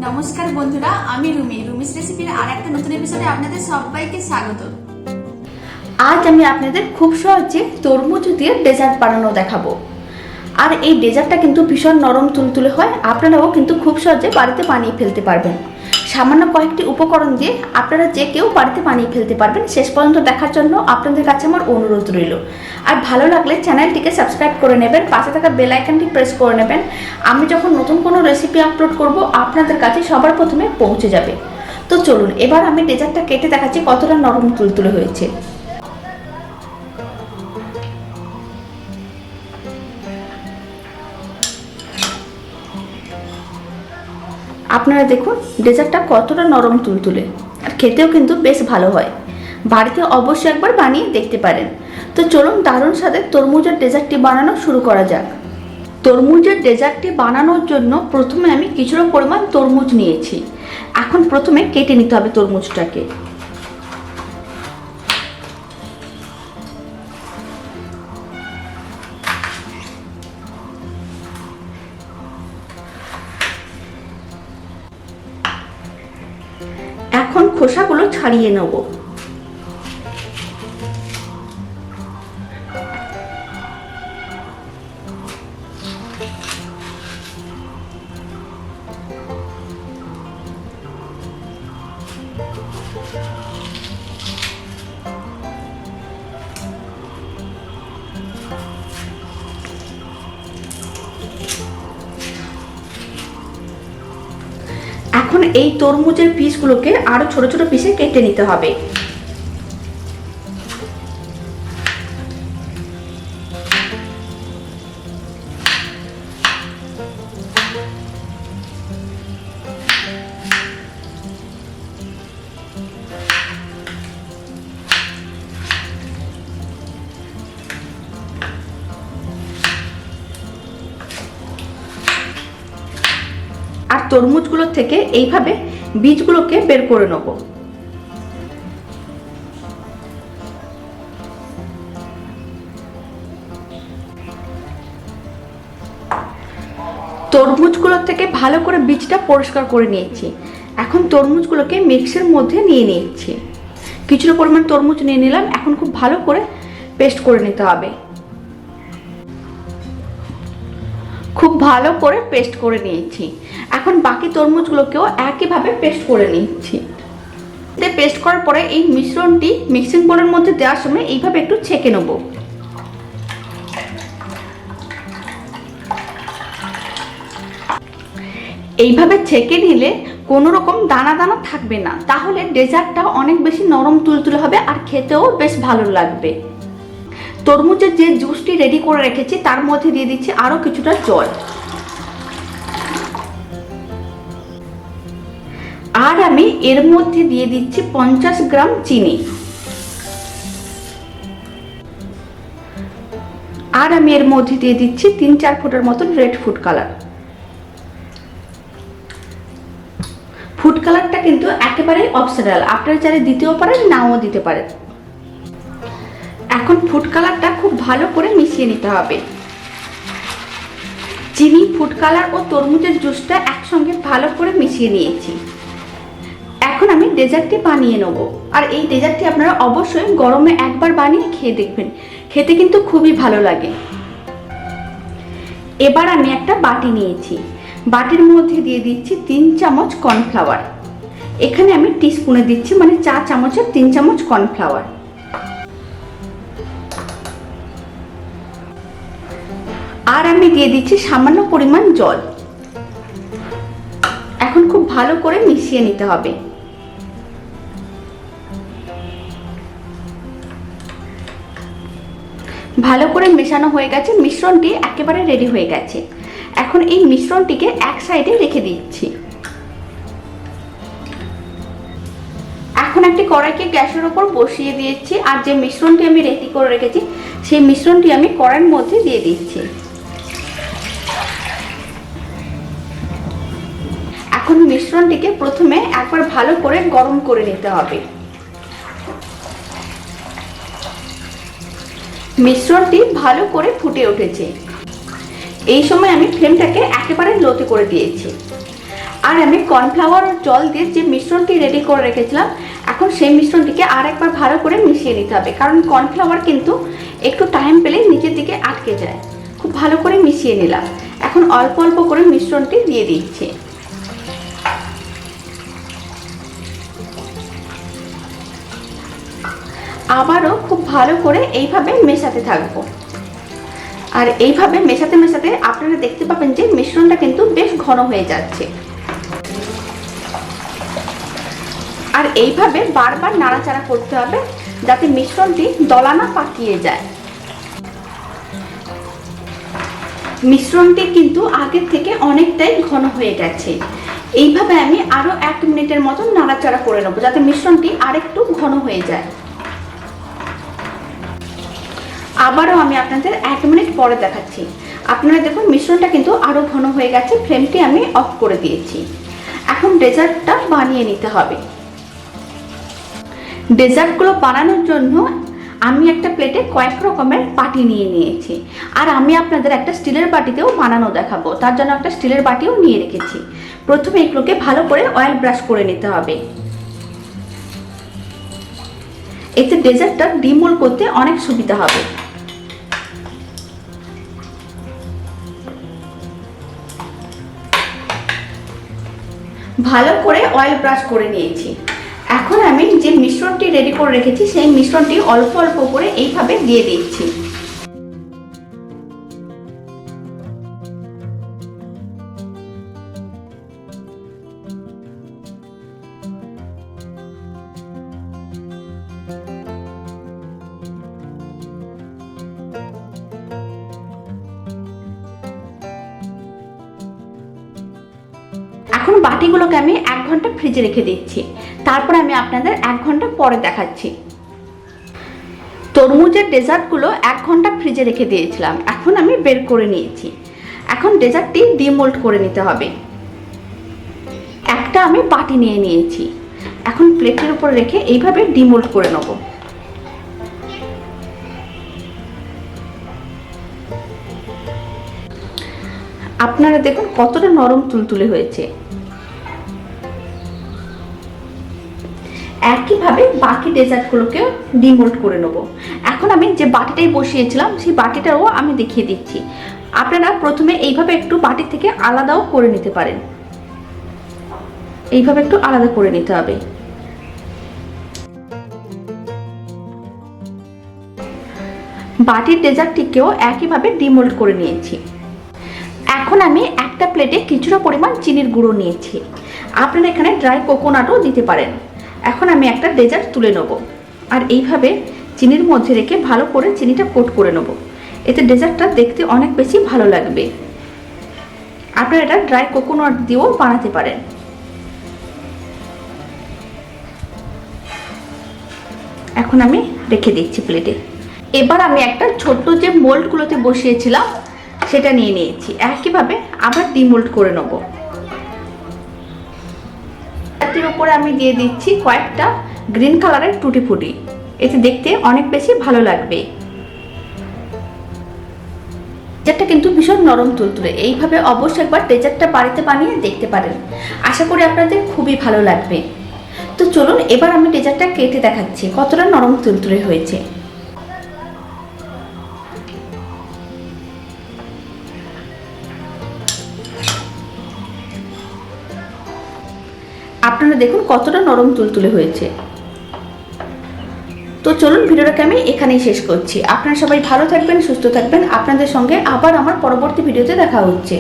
নমস্কার বন্ধুরা, আমি রুমিস রেসিপির আর একটা নতুন এপিসোডে আপনাদের সবাইকে স্বাগত। আজ আমি আপনাদের খুব সহজে তরমুজ দিয়ে ডেজার্ট বানানো দেখাবো। আর এই ডেজার্টটা কিন্তু ভীষণ নরম তুলতুলে হয়, আপনারাও কিন্তু খুব সহজে বাড়িতে বানিয়ে ফেলতে পারবেন। সামান্য কয়েকটি উপকরণ দিয়ে আপনারা যে কেউ বাড়িতে বানিয়ে ফেলতে পারবেন। শেষ পর্যন্ত দেখার জন্য আপনাদের কাছে আমার অনুরোধ রইল। আর ভালো লাগলে চ্যানেলটিকে সাবস্ক্রাইব করে নেবেন, পাশে থাকা বেল আইকনটি প্রেস করে নেবেন। আমি যখন নতুন কোনো রেসিপি আপলোড করব আপনাদের কাছে সবার প্রথমে পৌঁছে যাবে। তো চলুন, এবার আমি ডেজার্টটা কেটে দেখাচ্ছি কতটা নরম তুলতুলে হয়েছে। আপনারা দেখুন ডেজার্টটা কতটা নরম তুলতুলে, আর খেতেও কিন্তু বেশ ভালো হয়। বাড়িতে অবশ্যই একবার বানিয়ে দেখতে পারেন। তো চলুন দারুণ স্বাদের তরমুজের ডেজার্টটি বানানো শুরু করা যাক। তরমুজের ডেজার্টটি বানানোর জন্য প্রথমে আমি কিছুটা পরিমাণ তরমুজ নিয়েছি। এখন প্রথমে কেটে নিতে হবে তরমুজটাকে। এখন খোসাগুলো ছাড়িয়ে নেব। এখন এই তরমুজের পিসগুলোকে আরো ছোট ছোট পিসে কেটে নিতে হবে। আর তরমুজগুলো থেকে এইভাবে বীজগুলোকে বের করে নেব। তরমুজগুলো থেকে ভালো করে বীজটা পরিষ্কার করে নিয়েছি। এখন তরমুজগুলোকে মিক্সির মধ্যে নিয়ে নিচ্ছি। কিছুটা পরিমাণ তরমুজ নিয়ে নিলাম। এখন খুব ভালো করে পেস্ট করে নিতে হবে। খুব ভালো করে পেস্ট করে নিয়েছি। এখন বাকি তরমুজগুলোকেও একইভাবে পেস্ট করে নিচ্ছি। পেস্ট করার পরে এই মিশ্রণটি মিক্সিং বোলের মধ্যে দেওয়ার সময় এইভাবে একটু ছেঁকে নেব। এইভাবে ছেঁকে নিলে কোনো রকম দানা দানা থাকবে না, তাহলে ডেজার্টটা অনেক বেশি নরম তুলতুলে হবে আর খেতেও বেশ ভালো লাগবে। তরমুজের যে জুসটি রেডি করে রেখেছি তার মধ্যে দিয়ে দিচ্ছি আরো কিছুটা জল। আর আমি এর মধ্যে দিয়ে দিচ্ছি 50 গ্রাম চিনি। আর আমি এর মধ্যে দিয়ে দিচ্ছি 3-4 ফোঁটার মতন রেড ফুড কালার। ফুড কালারটা কিন্তু একেবারেই অপশনাল, আপনারা চাইলে দিতেও পারেন, নাও দিতে পারেন। এখন ফুড কালারটা খুব ভালো করে মিশিয়ে নিতে হবে। চিনি, ফুড কালার ও তরমুজের জুসটা একসঙ্গে ভালো করে মিশিয়ে নিয়েছি। এখন আমি ডেজার্টটি বানিয়ে নেব। আর এই ডেজার্টটি আপনারা অবশ্যই গরমে একবার বানিয়ে খেয়ে দেখবেন, খেতে কিন্তু খুবই ভালো লাগে। এবার আমি একটা বাটি নিয়েছি। বাটির মধ্যে দিয়ে দিচ্ছি 3 চামচ কর্নফ্লাওয়ার। এখানে আমি টিস্পুনে দিচ্ছি, মানে চা চামচের 3 চামচ কর্নফ্লাওয়ার। আর আমি দিয়ে দিচ্ছি সামান্য পরিমাণ জল। এখন খুব ভালো করে মিশিয়ে নিতে হবে। ভালো করে মেশানো হয়ে গেছে, মিশ্রণটি একেবারে রেডি হয়ে গেছে। এখন এই মিশ্রণটিকে এক সাইডে রেখে দিচ্ছি। এখন একটি কড়াইকে গ্যাসের উপর বসিয়ে দিয়েছি, আর যে মিশ্রণটি আমি রেডি করে রেখেছি সেই মিশ্রণটি আমি কড়াইয়ের মধ্যে দিয়ে দিচ্ছি। এখন মিশ্রণটিকে প্রথমে একবার ভালো করে গরম করে নিতে হবে। মিশ্রণটি ভালো করে ফুটে উঠেছে। এই সময় আমি ফ্লেমটাকে একেবারে লোতে করে দিয়েছি। আর আমি কর্নফ্লাওয়ার আর জল দিয়ে যে মিশ্রণটি রেডি করে রেখেছিলাম, এখন সেই মিশ্রণটিকে আর একবার ভালো করে মিশিয়ে নিতে হবে, কারণ কর্নফ্লাওয়ার কিন্তু একটু টাইম পেলে নিচের দিকে আটকে যায়। খুব ভালো করে মিশিয়ে নিলাম। এখন অল্প অল্প করে মিশ্রণটি দিয়ে দিচ্ছি। আবারও খুব ভালো করে এইভাবে মেশাতে থাকবো। আর এইভাবে মেশাতে মেশাতে আপনারা দেখতে পাবেন যে মিশ্রণটা কিন্তু বেশ ঘন হয়ে যাচ্ছে। আর এইভাবে বারবার নাড়াচাড়া করতে হবে যাতে মিশ্রণটি দলা না পাকিয়ে যায়। মিশ্রণটি কিন্তু আগের থেকে অনেকটাই ঘন হয়ে গেছে। এইভাবে আমি আরো 1 মিনিটের মতো নাড়াচাড়া করে নেবো যাতে মিশ্রণটি আরেকটু ঘন হয়ে যায়। আবারও আমি আপনাদের 1 মিনিট পরে দেখাচ্ছি। আপনারা দেখুন মিশ্রণটা কিন্তু আরো ঘন হয়ে গেছে। ফ্লেমটি আমি অফ করে দিয়েছি। এখন ডেজার্টটা বানিয়ে নিতে হবে। ডেজার্টগুলো বানানোর জন্য আমি একটা প্লেটে কয়েক রকমের বাটি নিয়ে নিয়েছি। আর আমি আপনাদের একটা স্টিলের বাটিতেও বানানো দেখাবো, তার জন্য একটা স্টিলের বাটিও নিয়ে রেখেছি। প্রথমে এগুলোকে ভালো করে অয়েল ব্রাশ করে নিতে হবে। এতে ডেজার্টটা ডিমোল্ড করতে অনেক সুবিধা হবে। ভালো করে অয়েল ব্রাশ করে নিয়েছি। এখন আমি যে মিশ্রণটি রেডি করে রেখেছি সেই মিশ্রণটি অল্প অল্প করে এইভাবে দিয়ে দিচ্ছি। এখন বাটিগুলোকে আমি 1 ঘন্টা ফ্রিজে রেখে দিচ্ছি। তারপর আমি আপনাদের 1 ঘন্টা পরে দেখাচ্ছি। তরমুজের ডেজার্টগুলো 1 ঘন্টা ফ্রিজে রেখে দিয়েছিলাম, এখন আমি বের করে নিয়েছি। এখন ডেজার্টটি ডিমোল্ড করে নিতে হবে। একটা আমি বাটি নিয়ে নিয়েছি। এখন প্লেটের উপর রেখে এইভাবে ডিমোল্ড করে নেব। আপনারা দেখুন কতটা নরম তুলতুলে হয়েছে। একইভাবে বাকি ডেজার্টগুলোকেও ডিমোল্ড করে নেব। এখন আমি যে বাটিটাই বসিয়েছিলাম সেই বাটিটাও আমি দেখিয়ে দিচ্ছি। আপনারা প্রথমে এইভাবে একটু বাটি থেকে আলাদাও করে নিতে পারেন। এইভাবে একটু আলাদা করে নিতে হবে। বাটির ডেজার্টটিকেও একইভাবে ডিমোল্ড করে নিয়েছি। এখন আমি একটা প্লেটে কিছুটা পরিমাণ চিনির গুঁড়ো নিয়েছি। আপনারা এখানে ড্রাই কোকোনাটও দিতে পারেন। এখন আমি একটা ডেজার্ট তুলে নেব আর এইভাবে চিনির মধ্যে রেখে ভালো করে চিনিটা কোট করে নেব। এতে ডেজার্টটা দেখতে অনেক বেশি ভালো লাগবে। আপনারা এটা ড্রাই কোকোনাট দিয়েও বানাতে পারেন। এখন আমি রেখে দিচ্ছি প্লেটে। এবার আমি একটা ছোট্ট যে মোল্ডগুলোতে বসিয়েছিলাম সেটা নিয়ে নিয়েছি। একইভাবে আবার ডিমোল্ড করে নেব। এর উপরে আমি দিয়ে দিচ্ছি কয়েকটা গ্রিন কালারের টুটি ফুটি। এতে দেখতে অনেক বেশি ভালো লাগবে। ডেজার্টটা কিন্তু ভীষণ নরম তুলতুলে। এইভাবে অবশ্যই একবার ডেজার্টটা বাড়িতে বানিয়ে দেখতে পারেন। আশা করি আপনাদের খুবই ভালো লাগবে। তো চলুন এবার আমি ডেজার্টটা কেটে দেখাচ্ছি কতটা নরম তুলতুলে হয়েছে। আপনারা দেখুন কতটা নরম তুলতুলে হয়েছে। তো চলুন ভিডিওটাকে আমি এখানেই শেষ করছি। আপনারা সবাই ভালো থাকবেন, সুস্থ থাকবেন। আপনাদের সঙ্গে আবার আমার পরবর্তী ভিডিওতে দেখা হচ্ছে।